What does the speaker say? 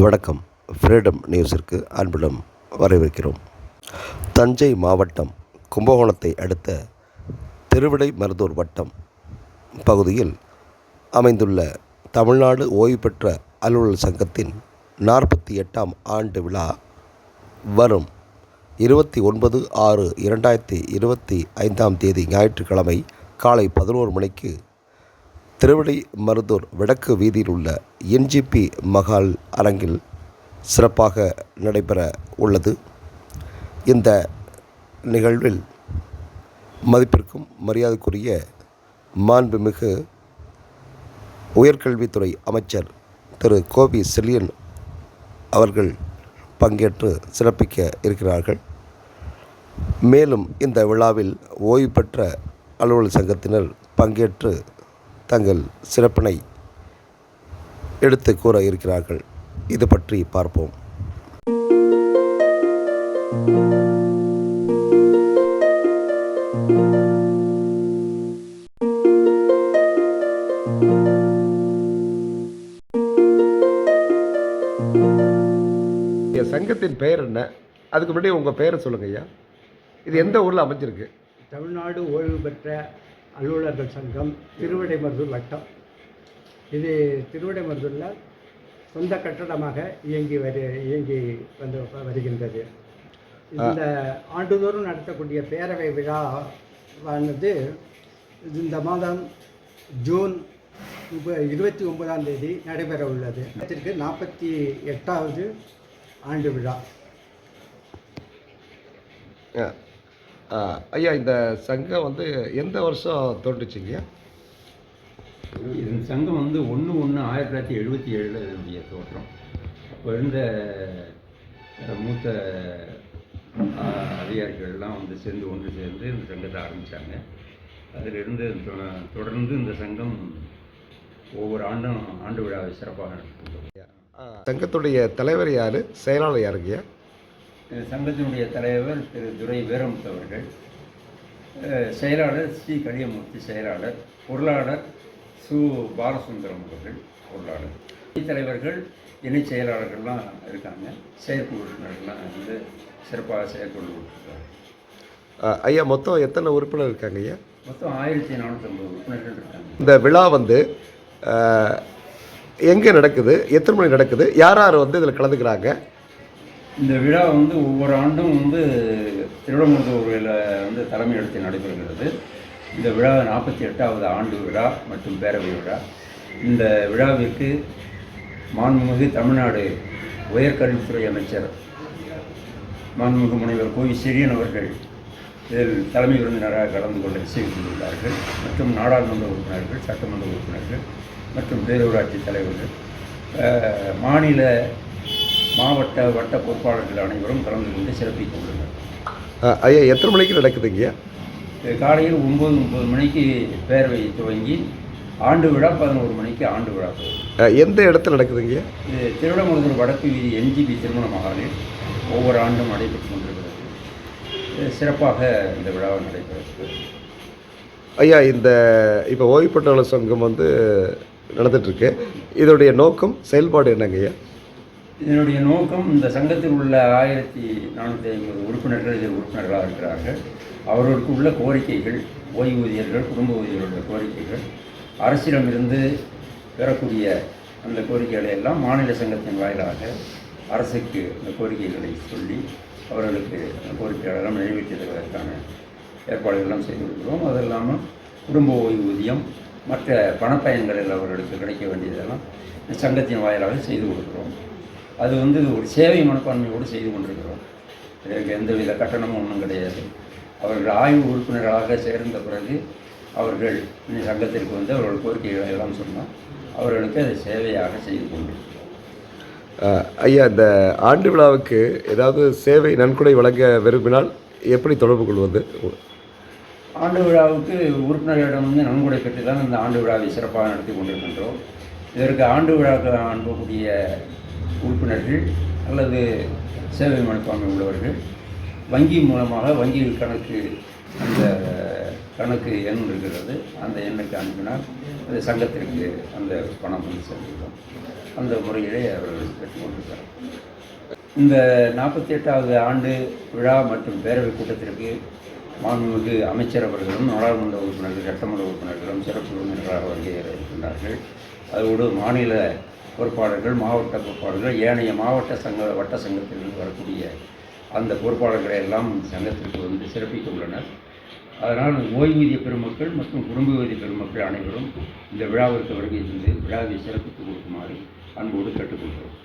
வணக்கம். ஃப்ரீடம் நியூஸிற்கு அன்புடன் வரவேற்கிறோம். தஞ்சை மாவட்டம் கும்பகோணத்தை அடுத்த திருவிடைமருதூர் வட்டம் பகுதியில் அமைந்துள்ள தமிழ்நாடு ஓய்வு பெற்ற அலுவலர் சங்கத்தின் 48ஆம் ஆண்டு விழா வரும் 29/6/2025 ஞாயிற்றுக்கிழமை காலை 11 மணிக்கு திருவிடைமருதூர் வடக்கு வீதியில் உள்ள என்ஜிபி மகால் அரங்கில் சிறப்பாக நடைபெற உள்ளது. இந்த நிகழ்வில் மதிப்பிற்கும் மரியாதைக்குரிய மாண்புமிகு உயர்கல்வித்துறை அமைச்சர் திரு கோபி செழியன் அவர்கள் பங்கேற்று சிறப்பிக்க இருக்கிறார்கள். மேலும் இந்த விழாவில் ஓய்வு பெற்ற அலுவலர் சங்கத்தினர் பங்கேற்று தங்கள் சிறப்பினை எடுத்து கூற இருக்கிறார்கள். இது பற்றி பார்ப்போம். சங்கத்தின் பெயர் என்ன? அதுக்கு முன்னாடி உங்கள் பெயரை சொல்லுங்க ஐயா. இது எந்த ஊரில் அமைஞ்சிருக்கு? தமிழ்நாடு ஓய்வு பெற்ற அலுவலர்கள் சங்கம், திருவிடைமருதூர் வட்டம். இது திருவிடைமருதூரில் சொந்த கட்டடமாக இயங்கி வந்து வருகின்றது. இந்த ஆண்டுதோறும் நடத்தக்கூடிய பேரவை விழாவானது இந்த மாதம் ஜூன் 29ஆம் தேதி நடைபெற உள்ளது. இதற்கு 48வது ஆண்டு விழா. ஐயா, இந்த சங்கம் வந்து எந்த வருஷம் தோன்றுச்சிங்க? இந்த சங்கம் வந்து 1/1/1977 இதனுடைய தோற்றம். அப்போ இருந்த மூத்த அதிகாரிகள்லாம் வந்து ஒன்று சேர்ந்து இந்த சங்கத்தை ஆரம்பித்தாங்க. அதிலிருந்து தொடர்ந்து இந்த சங்கம் ஒவ்வொரு ஆண்டும் ஆண்டு விழாவை சிறப்பாக நடத்துகிறோம். சங்கத்துடைய தலைவர் யார், செயலாளர் யாருங்கய்யா? சங்கத்தினுடைய தலைவர் திரு துரை வீரமுத்து அவர்கள், செயலாளர் ஸ்ரீ கலியமூர்த்தி செயலாளர், பொருளாளர் சு பாலசுந்தரம் அவர்கள் பொருளாளர், தலைவர்கள் இணை செயலாளர்கள்லாம் இருக்காங்க. செயற்குழு உறுப்பினர்கள்லாம் வந்து சிறப்பாக செயற்குழு கொடுத்துருக்காங்க. ஐயா, மொத்தம் எத்தனை உறுப்பினர் இருக்காங்க ஐயா? மொத்தம் 1450 உறுப்பினர்கள் இருக்காங்க. இந்த விழா வந்து எங்கே நடக்குது, எத்தனை மணி நடக்குது, யார் யார் வந்து இதில் கலந்துக்கிறாங்க? இந்த விழா வந்து ஒவ்வொரு ஆண்டும் வந்து திருவிடைமருதூரில் வந்து தலைமை எடுத்து நடைபெறுகிறது. இந்த விழா 48வது ஆண்டு விழா மற்றும் பேரவை விழா. இந்த விழாவிற்கு மாண்புமிகு தமிழ்நாடு உயர்கல்வித்துறை அமைச்சர் மாண்புமிகு முனைவர் கோவி செழியன் அவர்கள் இதில் தலைமை விருந்தினராக கலந்து கொள்ள செய்துள்ளார்கள். மற்றும் நாடாளுமன்ற உறுப்பினர்கள், சட்டமன்ற உறுப்பினர்கள் மற்றும் பேரூராட்சி தலைவர்கள், மாநில மாவட்ட வட்ட பொறுப்பாளர்கள் அனைவரும் கலந்து கொண்டு சிறப்பிக்க உள்ளனர். ஐயா, எத்தனை மணிக்கு நடக்குதுங்க? காலையில் 9:30 மணிக்கு பேரவை துவங்கி ஆண்டு விழா 11 மணிக்கு ஆண்டு விழா. எந்த இடத்துல நடக்குதுங்க? இது திருவிடைமருதூர் வடக்கு வீதி என்ஜிபி திருமண மகாலில் ஒவ்வொரு ஆண்டும் நடைபெற்று கொண்டிருக்கிறது. சிறப்பாக இந்த விழா நடைபெறுகிறது. ஐயா, இந்த இப்போ ஓய்வு பெற்ற சங்கம் வந்து நடந்துகிட்ருக்கு. இதோடைய நோக்கம், செயல்பாடு என்னங்க ஐயா? இதனுடைய நோக்கம், இந்த சங்கத்தில் உள்ள 1450 உறுப்பினர்கள் இதில் உறுப்பினர்களாக இருக்கிறார்கள். அவர்களுக்கு உள்ள கோரிக்கைகள், ஓய்வூதியர்கள், குடும்ப ஊதியர்களுடைய கோரிக்கைகள், அரசிடமிருந்து பெறக்கூடிய அந்த கோரிக்கைகளை எல்லாம் மாநில சங்கத்தின் வாயிலாக அரசுக்கு அந்த கோரிக்கைகளை சொல்லி அவர்களுக்கு அந்த கோரிக்கைகளெல்லாம் நிறைவேற்றி தருவதற்கான ஏற்பாடுகளெல்லாம் செய்து கொடுக்கிறோம். அது இல்லாமல் குடும்ப ஓய்வூதியம், மற்ற பணப்பயன்களில் அவர்களுக்கு கிடைக்க வேண்டியதெல்லாம் சங்கத்தின் வாயிலாக செய்து கொடுக்குறோம். அது வந்து ஒரு சேவை மனப்பான்மையோடு செய்து கொண்டிருக்கிறோம். இதற்கு எந்தவித கட்டணமும் ஒன்றும் கிடையாது. அவர்கள் ஆய்வு உறுப்பினர்களாக சேர்ந்த பிறகு அவர்கள் இந்த சங்கத்திற்கு வந்து அவர்கள் கோரிக்கைகளை எல்லாம் சொன்னால் அவர்களுக்கு அதை சேவையாக செய்து கொண்டிருக்கிறோம். ஐயா, இந்த ஆண்டு விழாவுக்கு ஏதாவது சேவை நன்கொடை வழங்க விரும்பினால் எப்படி தொடர்பு கொள்வது? ஆண்டு விழாவுக்கு உறுப்பினர்களிடம் வந்து நன்கொடை பெற்று தான் இந்த ஆண்டு விழாவை சிறப்பாக நடத்தி கொண்டிருக்கின்றோம். இதற்கு ஆண்டு விழாவுக்கு அனுப்பக்கூடிய உறுப்பினர்கள் அல்லது சேவை மனப்பான்மை உள்ளவர்கள் வங்கி மூலமாக வங்கி கணக்கு அந்த கணக்கு எண் இருக்கிறது. அந்த எண்ணுக்கு அனுப்பினால் அந்த சங்கத்திற்கு அந்த பணம் வந்து செலுத்தும். அந்த முறையிலே அவர்கள் பெற்றுக்கொண்டிருக்கிறார். இந்த 48வது ஆண்டு விழா மற்றும் பேரவைக் கூட்டத்திற்கு மாண்புமிகு அமைச்சர் அவர்களும் நாடாளுமன்ற உறுப்பினர்கள், சட்டமன்ற உறுப்பினர்களும் சிறப்பு விருந்தினராக வருகை இருக்கின்றார்கள். அதோடு மாநில பொறுப்பாளர்கள், மாவட்ட பொறுப்பாளர்கள், ஏனைய மாவட்ட வட்ட சங்கத்திலிருந்து வரக்கூடிய அந்த பொறுப்பாளர்களை எல்லாம் சங்கத்திற்கு வந்து சிறப்பிக்க உள்ளனர். அதனால் ஓய்வூதிய பெருமக்கள் மற்றும் குடும்பூதிய பெருமக்கள் அனைவரும் இந்த விழாவிற்கு வருகை தந்து விழாவை சிறப்பித்து கொடுக்குமாறு அன்போடு கேட்டுக்கொள்கிறோம்.